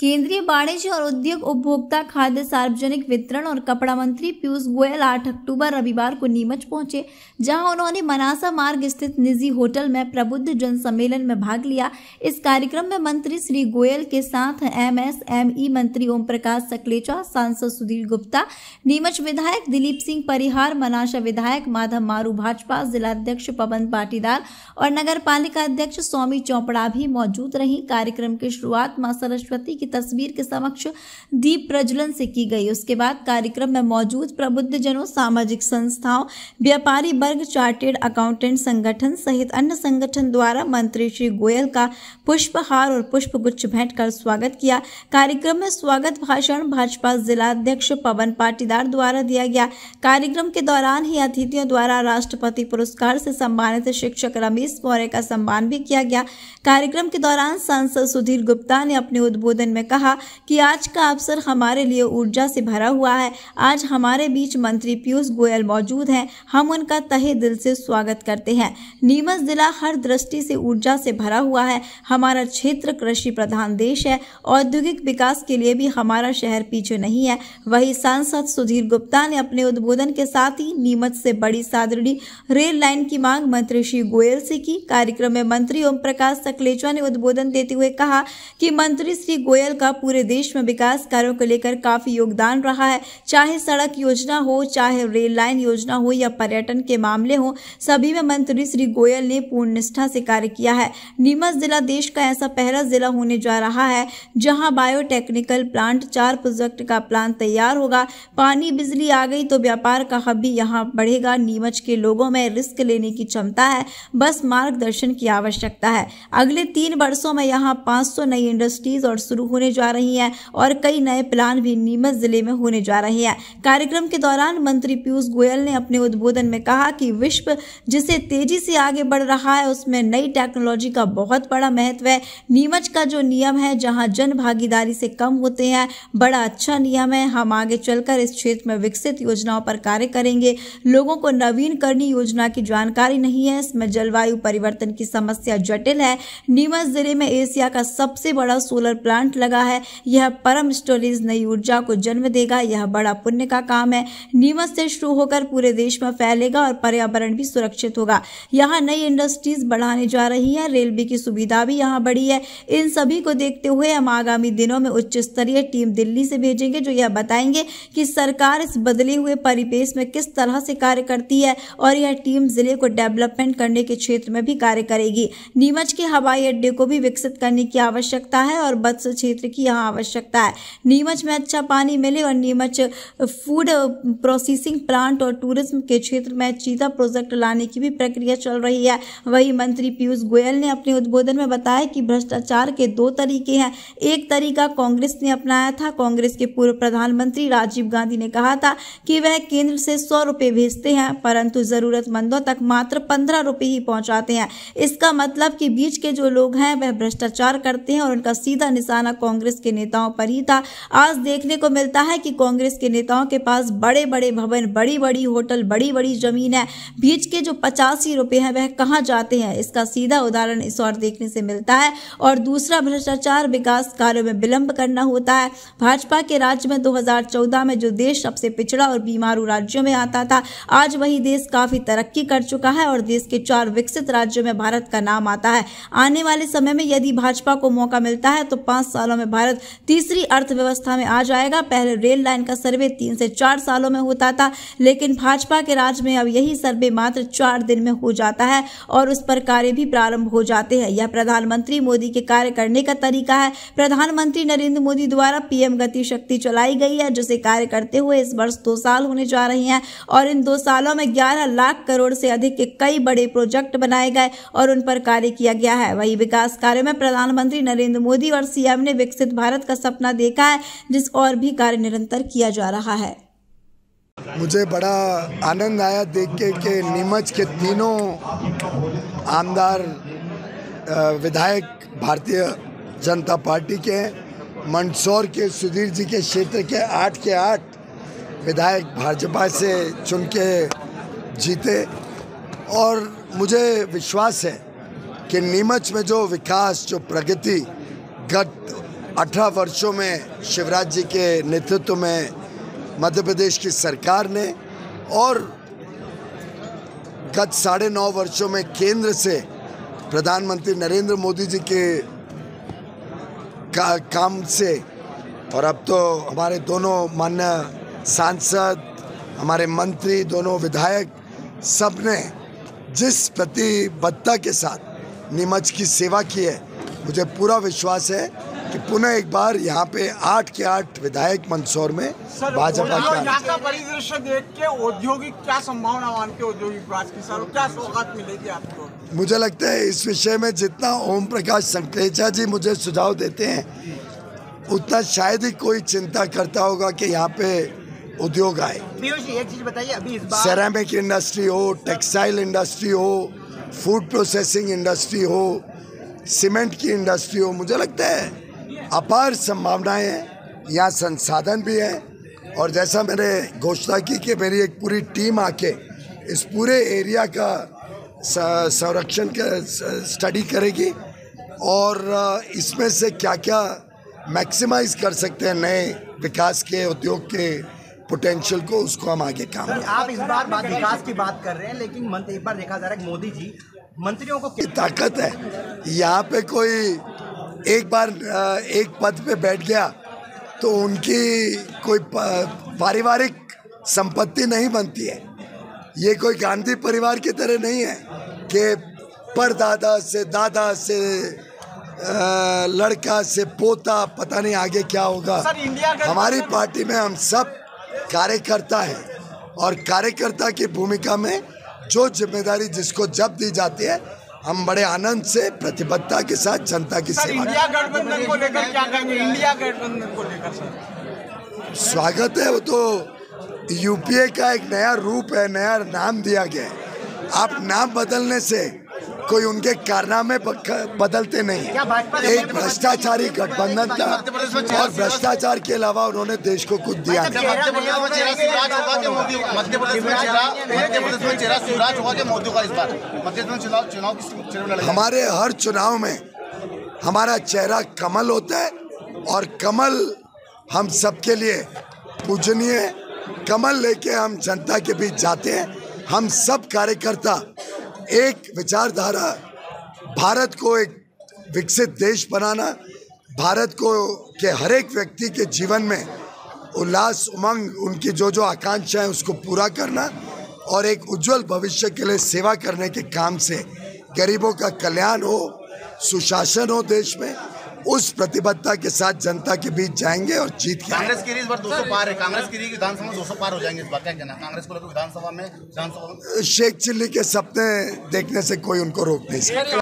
केंद्रीय वाणिज्य और उद्योग, उपभोक्ता, खाद्य, सार्वजनिक वितरण और कपड़ा मंत्री पीयूष गोयल 8 अक्टूबर रविवार को नीमच पहुंचे, जहां उन्होंने मनासा मार्ग स्थित निजी होटल में प्रबुद्ध जन सम्मेलन में भाग लिया। इस कार्यक्रम में मंत्री श्री गोयल के साथ एमएसएमई मंत्री ओम प्रकाश सकलेचा, सांसद सुधीर गुप्ता, नीमच विधायक दिलीप सिंह परिहार, मनासा विधायक माधव मारू, भाजपा जिलाध्यक्ष पवन पाटीदार और नगर पालिका अध्यक्ष स्वामी चौपड़ा भी मौजूद रही। कार्यक्रम की शुरुआत मां सरस्वती की तस्वीर के समक्ष दीप प्रज्वलन से की गई। उसके बाद कार्यक्रम में मौजूद प्रबुद्ध जनों, सामाजिक संस्थाओं, व्यापारी वर्ग, चार्टेड अकाउंटेंट संगठन सहित अन्य संगठन द्वारा मंत्री श्री गोयल का पुष्पहार और पुष्पगुच्छ भेंट कर स्वागत किया। कार्यक्रम में स्वागत भाषण भाजपा जिलाध्यक्ष पवन पाटीदार द्वारा दिया गया। कार्यक्रम के दौरान ही अतिथियों द्वारा राष्ट्रपति पुरस्कार से सम्मानित शिक्षक रमेश मौर्य का सम्मान भी किया गया। कार्यक्रम के दौरान सांसद सुधीर गुप्ता ने अपने उद्बोधन में कहा कि आज का अवसर हमारे लिए ऊर्जा से भरा हुआ है। आज हमारे बीच मंत्री पीयूष गोयल मौजूद हैं। हम उनका तहे दिल से स्वागत करते हैं। नीमच जिला हर दृष्टि से ऊर्जा से भरा हुआ है। हमारा क्षेत्र कृषि प्रधान देश है। औद्योगिक विकास के लिए भी हमारा शहर पीछे नहीं है। वही सांसद सुधीर गुप्ता ने अपने उद्बोधन के साथ ही नीमच से बड़ी सादड़ी रेल लाइन की मांग मंत्री श्री गोयल से की। कार्यक्रम में मंत्री ओम प्रकाश सकलेचा ने उद्बोधन देते हुए कहा कि मंत्री श्री गोयल का पूरे देश में विकास कार्यों को लेकर काफी योगदान रहा है। चाहे सड़क योजना हो, चाहे रेल लाइन योजना हो या पर्यटन के मामले हो, सभी में मंत्री श्री गोयल ने पूर्ण निष्ठा से कार्य किया है। नीमच जिला देश का ऐसा पहला जिला होने जा रहा है जहां बायोटेक्निकल प्लांट, 4 प्रोजेक्ट का प्लान तैयार होगा। पानी बिजली आ गई तो व्यापार का हब भी यहाँ बढ़ेगा। नीमच के लोगों में रिस्क लेने की क्षमता है, बस मार्गदर्शन की आवश्यकता है। अगले 3 वर्षों में यहाँ 500 नई इंडस्ट्रीज और शुरू होने जा रही हैं और कई नए प्लान भी नीमच जिले में होने जा रहे हैं। कार्यक्रम के दौरान मंत्री पीयूष गोयल ने अपने उद्बोधन में कहा कि विश्व जिसे तेजी से आगे बढ़ रहा है उसमें नई टेक्नोलॉजी का बहुत बड़ा महत्व है। नीमच का जो नियम है, जहां जन भागीदारी से कम होते हैं, बड़ा अच्छा नियम है। हम आगे चलकर इस क्षेत्र में विकसित योजनाओं पर कार्य करेंगे। लोगों को नवीनकरणीय योजना की जानकारी नहीं है। इसमें जलवायु परिवर्तन की समस्या जटिल है। नीमच जिले में एशिया का सबसे बड़ा सोलर प्लांट लगा है। यह परम स्टोरेज नई ऊर्जा को जन्म देगा। यह बड़ा पुण्य का काम है। नीमच से शुरू होकर पूरे देश में फैलेगा और पर्यावरण भी सुरक्षित होगा। यहाँ नई इंडस्ट्रीज बढ़ाने जा रही है। रेलवे की सुविधा भी यहाँ बढ़ी है। इन सभी को देखते हुए हम आगामी दिनों में उच्च स्तरीय टीम दिल्ली से भेजेंगे, जो यह बताएंगे कि सरकार इस बदले हुए परिवेश में किस तरह से कार्य करती है और यह टीम जिले को डेवलपमेंट करने के क्षेत्र में भी कार्य करेगी। नीमच के हवाई अड्डे को भी विकसित करने की आवश्यकता है और मत्स्य क्षेत्र की यहाँ आवश्यकता है। नीमच में अच्छा पानी मिले और नीमच फूड प्रोसेसिंग प्लांट और टूरिज्म के क्षेत्र में चीता प्रोजेक्ट लाने की भी प्रक्रिया चल रही है। वही मंत्री पीयूष गोयल ने अपने उद्बोधन में बताया कि भ्रष्टाचार के 2 तरीके हैं। एक तरीका कांग्रेस ने अपनाया था। कांग्रेस के पूर्व प्रधानमंत्री राजीव गांधी ने कहा था कि वह केंद्र से 100 रुपए भेजते हैं, परंतु जरूरतमंदों तक मात्र 15 रुपए ही पहुंचाते हैं। इसका मतलब कि बीच के जो लोग हैं वह भ्रष्टाचार करते हैं और उनका सीधा निशाना कांग्रेस के नेताओं पर ही था। आज देखने को मिलता है कि कांग्रेस के नेताओं के पास बड़े बड़े भवन, बड़ी बड़ी होटल, बड़ी बड़ी जमीन है। बीच के जो 85 रुपए हैं वह कहाँ जाते हैं, इसका सीधा उदाहरण इस और देखने से मिलता है। और दूसरा भ्रष्टाचार विकास कार्यों में विलंब करना होता है। भाजपा के राज्य में 2014 में जो देश सबसे पिछड़ा और बीमारू राज्यों में आता था, आज वही देश काफी तरक्की कर चुका है और देश के 4 विकसित राज्यों में भारत का नाम आता है। आने वाले समय में यदि भाजपा को मौका मिलता है तो 5 सालों में भारत तीसरी अर्थव्यवस्था में आ जाएगा। पहले रेल लाइन का सर्वे 3 से 4 सालों में होता था, लेकिन भाजपा के राज में अब यही सर्वे मात्र 4 दिन में हो जाता है और उस पर कार्य भी प्रारंभ हो जाते हैं। यह प्रधानमंत्री मोदी के कार्य करने का तरीका है। प्रधानमंत्री नरेंद्र मोदी द्वारा पीएम गति शक्ति चलाई गई है, जिसे कार्य करते हुए इस वर्ष 2 साल होने जा रहे हैं और इन 2 सालों में 11 लाख करोड़ से अधिक के कई बड़े प्रोजेक्ट बनाए गए और उन पर कार्य किया गया है। वही विकास कार्य में प्रधानमंत्री नरेंद्र मोदी और सीएम ने विकसित भारत का सपना देखा है, जिस और भी कार्य निरंतर किया जा रहा है। मुझे बड़ा आनंद आया देख के कि नीमच के तीनों आमदार विधायक भारतीय जनता पार्टी के, मंदसौर के सुधीर जी के क्षेत्र के 8 के 8 विधायक भाजपा से चुन के जीते और मुझे विश्वास है कि नीमच में जो विकास, जो प्रगति गत 18 वर्षों में शिवराज जी के नेतृत्व में मध्य प्रदेश की सरकार ने और गत 9.5 वर्षों में केंद्र से प्रधानमंत्री नरेंद्र मोदी जी के काम से, और अब तो हमारे दोनों माननीय सांसद, हमारे मंत्री, दोनों विधायक, सब ने जिस प्रतिबद्धता के साथ नीमच की सेवा की है, मुझे पूरा विश्वास है कि पुनः एक बार यहाँ पे 8 के 8 विधायक मंदसौर में भाजपा का परिदृश्य देख के औद्योगिक क्या संभावना मानते औद्योगिक विकास की सर, क्या सौगात मिलेगी आपको? मुझे लगता है इस विषय में जितना ओम प्रकाश संकलेचा जी मुझे सुझाव देते हैं, उतना शायद ही कोई चिंता करता होगा कि यहाँ पे उद्योग आए। पीयूष जी, एक चीज बताइए, अभी इस बार सेरामिक इंडस्ट्री हो, टेक्सटाइल इंडस्ट्री हो, फूड प्रोसेसिंग इंडस्ट्री हो, सीमेंट की इंडस्ट्री हो, मुझे लगता है अपार संभावनाएं हैं, यहाँ संसाधन भी है। और जैसा मैंने घोषणा की कि मेरी एक पूरी टीम आके इस पूरे एरिया का संरक्षण का स्टडी करेगी और इसमें से क्या क्या मैक्सिमाइज कर सकते हैं नए विकास के, उद्योग के पोटेंशियल को, उसको हम आगे काम करें। आप इस बार विकास की बात कर रहे हैं, लेकिन एक बार देखा जा रहा है मोदी जी मंत्रियों को ताकत है। यहाँ पे कोई एक बार एक पद पे बैठ गया तो उनकी कोई पारिवारिक संपत्ति नहीं बनती है। ये कोई गांधी परिवार की तरह नहीं है कि परदादा से, दादा से, लड़का से पोता, पता नहीं आगे क्या होगा। हमारी पार्टी में हम सब कार्यकर्ता हैं और कार्यकर्ता की भूमिका में जो जिम्मेदारी जिसको जब दी जाती है, हम बड़े आनंद से प्रतिबद्धता के साथ जनता की सेवा। इंडिया गठबंधन को लेकर क्या कहेंगे? इंडिया गठबंधन को लेकर सर स्वागत है, वो तो यूपीए का एक नया रूप है, नया नाम दिया गया है। आप नाम बदलने से कोई उनके कारनामे बदलते नहीं। एक भ्रष्टाचारी गठबंधन था और भ्रष्टाचार के अलावा उन्होंने देश को कुछ दिया नहीं। हमारे हर चुनाव में हमारा चेहरा कमल होता है और कमल हम सबके लिए पूजनीय है। कमल लेके हम जनता के बीच जाते हैं। हम सब कार्यकर्ता एक विचारधारा, भारत को एक विकसित देश बनाना, भारत को के हर एक व्यक्ति के जीवन में उल्लास, उमंग, उनकी जो जो आकांक्षाएं उसको पूरा करना और एक उज्जवल भविष्य के लिए सेवा करने के काम से गरीबों का कल्याण हो, सुशासन हो देश में, उस प्रतिबद्धता के साथ जनता के बीच जाएंगे और जीत के। कांग्रेस की इस बार 200 पार है, कांग्रेस की विधानसभा में 200 पार हो जाएंगे इस बार, क्या कहना? कांग्रेस को विधानसभा में शेख चिल्ली के सपने देखने से कोई उनको रोक नहीं सकता।